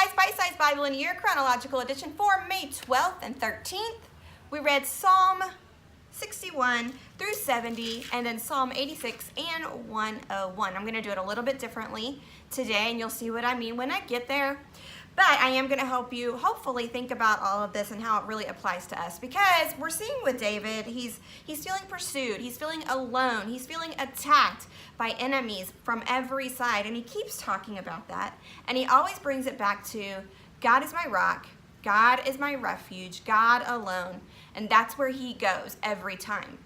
guys, Bite-Sized Bible in a Year, chronological edition for May 12th and 13th. We read Psalm 61 through 70 and then Psalm 86 and 101. I'm going to do it a little bit differently today and you'll see what I mean when I get there. But I am going to help you hopefully think about all of this and how it really applies to us, because we're seeing with David, he's feeling pursued, he's feeling alone, he's feeling attacked by enemies from every side, and he keeps talking about that, and he always brings it back to God is my rock, God is my refuge, God alone, and that's where he goes every time.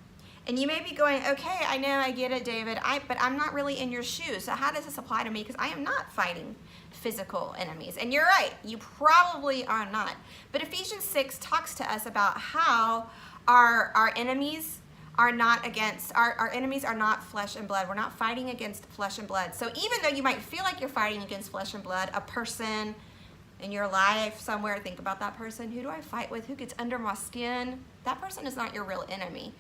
And you may be going, okay, I know, I get it, David, but I'm not really in your shoes, so how does this apply to me? Because I am not fighting physical enemies. And you're right, you probably are not. But Ephesians 6 talks to us about how our enemies are not against, our enemies are not flesh and blood. We're not fighting against flesh and blood. So even though you might feel like you're fighting against flesh and blood, a person in your life somewhere, think about that person. Who do I fight with? Who gets under my skin? That person is not your real enemy.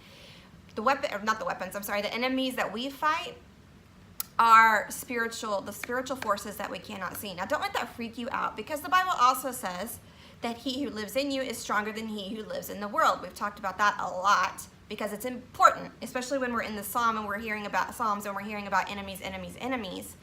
The enemies that we fight are the spiritual forces that we cannot see. Now, don't let that freak you out, because the Bible also says that he who lives in you is stronger than he who lives in the world. We've talked about that a lot because it's important, especially when we're in the Psalm and we're hearing about Psalms and we're hearing about enemies.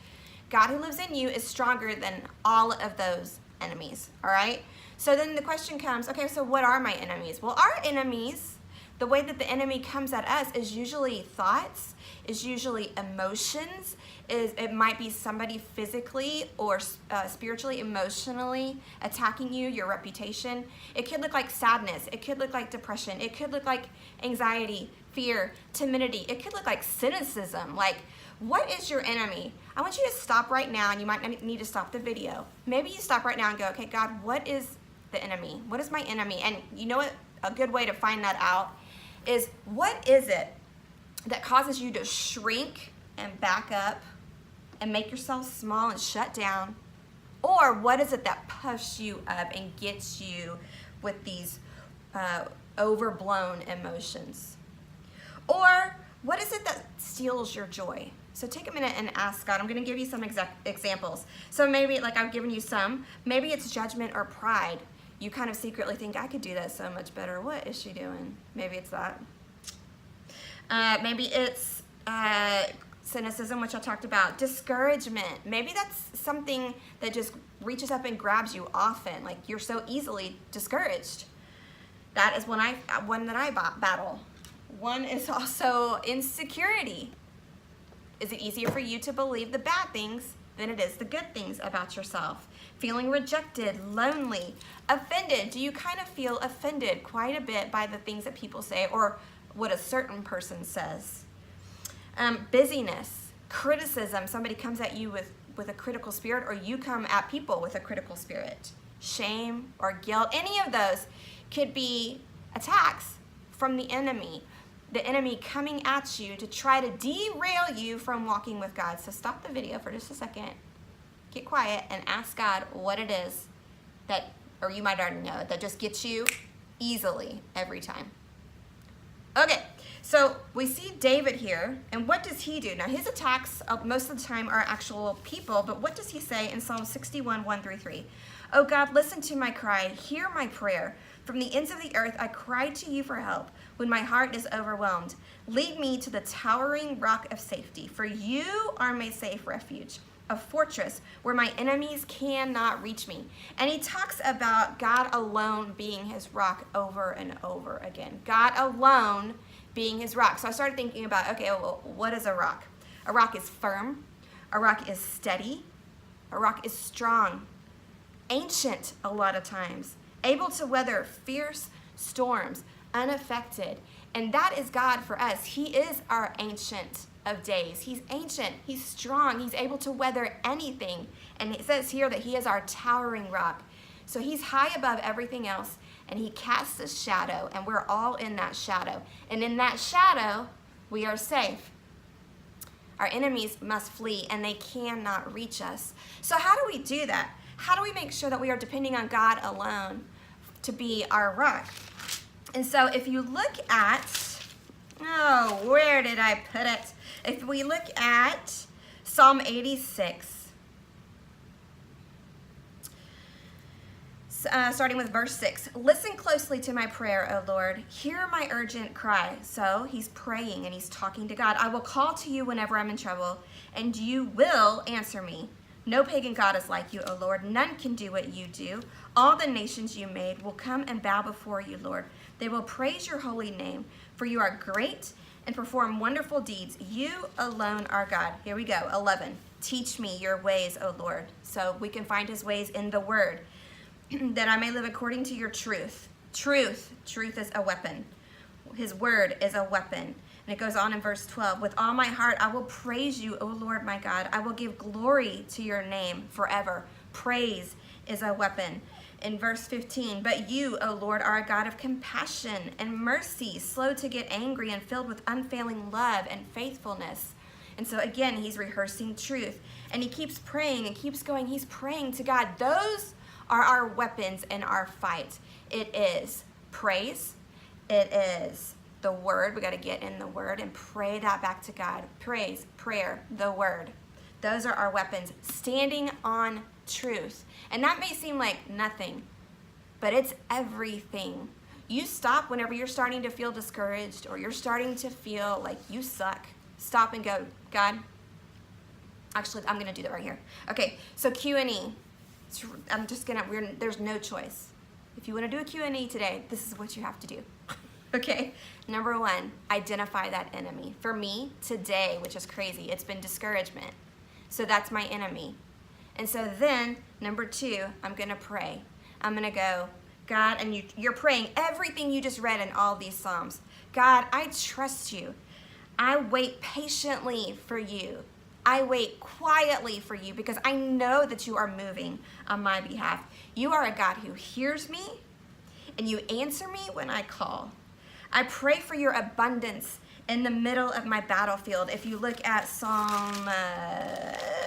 God who lives in you is stronger than all of those enemies, all right? So then the question comes, okay, so what are my enemies? Well, our enemies, the way that the enemy comes at us is usually thoughts, is usually emotions, it might be somebody physically or spiritually, emotionally attacking you, your reputation. It could look like sadness, it could look like depression, it could look like anxiety, fear, timidity, it could look like cynicism. Like, what is your enemy? I want you to stop right now, and you might need to stop the video. Maybe you stop right now and go, okay, God, what is the enemy? What is my enemy? And you know what? A good way to find that out is, what is it that causes you to shrink and back up and make yourself small and shut down? Or what is it that puffs you up and gets you with these overblown emotions? Or what is it that steals your joy? So take a minute and ask God. I'm going to give you some examples. So maybe, like I've given you some, maybe it's judgment or pride. You kind of secretly think, I could do that so much better. What is she doing? Maybe it's that. Maybe it's cynicism, which I talked about. Discouragement. Maybe that's something that just reaches up and grabs you often. Like, you're so easily discouraged. That is one that I battle. One is also insecurity. Is it easier for you to believe the bad things than it is the good things about yourself? Feeling rejected, lonely, offended. Do you kind of feel offended quite a bit by the things that people say or what a certain person says? Busyness, criticism. Somebody comes at you with a critical spirit, or you come at people with a critical spirit. Shame or guilt. Any of those could be attacks from the enemy. The enemy coming at you to try to derail you from walking with God. So stop the video for just a second. Get quiet and ask God what it is that, or you might already know, that just gets you easily every time. Okay, so we see David here, and what does he do? Now, his attacks most of the time are actual people, but what does he say in Psalm 61, 1 through 3? Oh God, listen to my cry, hear my prayer. From the ends of the earth, I cried to you for help when my heart is overwhelmed. Lead me to the towering rock of safety, for you are my safe refuge, a fortress where my enemies cannot reach me. And he talks about God alone being his rock over and over again. God alone being his rock. So I started thinking about, okay, well, what is a rock? A rock is firm. A rock is steady. A rock is strong. Ancient a lot of times. Able to weather fierce storms, unaffected. And that is God for us. He is our ancient of days. He's ancient, he's strong, he's able to weather anything. And it says here that he is our towering rock. So he's high above everything else, and he casts a shadow, and we're all in that shadow. And in that shadow, we are safe. Our enemies must flee, and they cannot reach us. So how do we do that? How do we make sure that we are depending on God alone to be our rock? And so if you look at, where did I put it? If we look at Psalm 86, starting with verse 6. Listen closely to my prayer, O Lord. Hear my urgent cry. So he's praying and he's talking to God. I will call to you whenever I'm in trouble, and you will answer me. No pagan god is like you, O Lord. None can do what you do. All the nations you made will come and bow before you, Lord. They will praise your holy name, for you are great and perform wonderful deeds. You alone are God. Here we go. 11. Teach me your ways, O Lord. So we can find his ways in the word, that I may live according to your truth. Truth is a weapon. His word is a weapon. And it goes on in verse 12. With all my heart, I will praise you, O Lord my God. I will give glory to your name forever. Praise is a weapon. In verse 15, but you, O Lord, are a God of compassion and mercy, slow to get angry and filled with unfailing love and faithfulness. And so again, he's rehearsing truth. And he keeps praying and keeps going. He's praying to God. Those are our weapons in our fight. It is praise. It is the word. We got to get in the word and pray that back to God. Praise, prayer, the word. Those are our weapons. Standing on truth. And that may seem like nothing, but it's everything. You stop whenever you're starting to feel discouraged or you're starting to feel like you suck. Stop and go, God. Actually, I'm going to do that right here. Okay, so Q&E. I'm just going to, there's no choice. If you want to do a Q&E today, this is what you have to do. Okay, number 1, identify that enemy. For me, today, which is crazy, it's been discouragement. So that's my enemy. And so then, number 2, I'm going to pray. I'm going to go, God, and you're praying everything you just read in all these Psalms. God, I trust you. I wait patiently for you. I wait quietly for you because I know that you are moving on my behalf. You are a God who hears me and you answer me when I call. I pray for your abundance in the middle of my battlefield. If you look at Psalm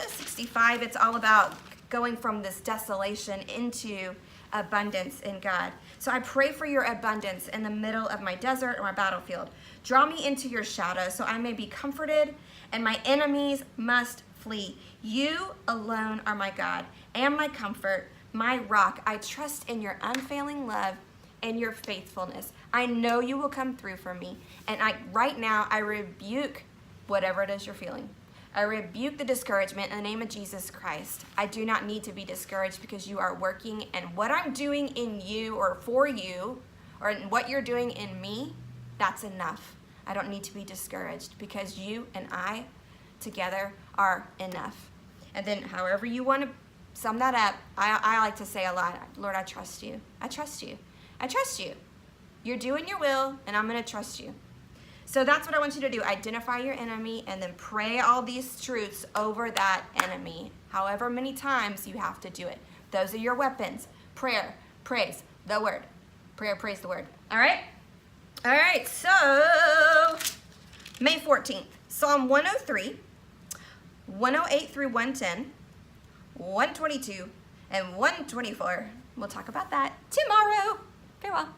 65, it's all about going from this desolation into abundance in God. So I pray for your abundance in the middle of my desert or my battlefield. Draw me into your shadow so I may be comforted and my enemies must flee. You alone are my God and my comfort, my rock. I trust in your unfailing love and your faithfulness. I know you will come through for me. And right now, I rebuke whatever it is you're feeling. I rebuke the discouragement in the name of Jesus Christ. I do not need to be discouraged because you are working, and what I'm doing in you or for you, or what you're doing in me, that's enough. I don't need to be discouraged because you and I together are enough. And then however you want to sum that up, I like to say a lot, Lord, I trust you. I trust you. I trust you. You're doing your will, and I'm going to trust you. So that's what I want you to do. Identify your enemy and then pray all these truths over that enemy. However many times you have to do it. Those are your weapons. Prayer, praise, the word. Prayer, praise, the word. All right? All right, so May 14th, Psalm 103, 108 through 110, 122, and 124. We'll talk about that tomorrow. Farewell.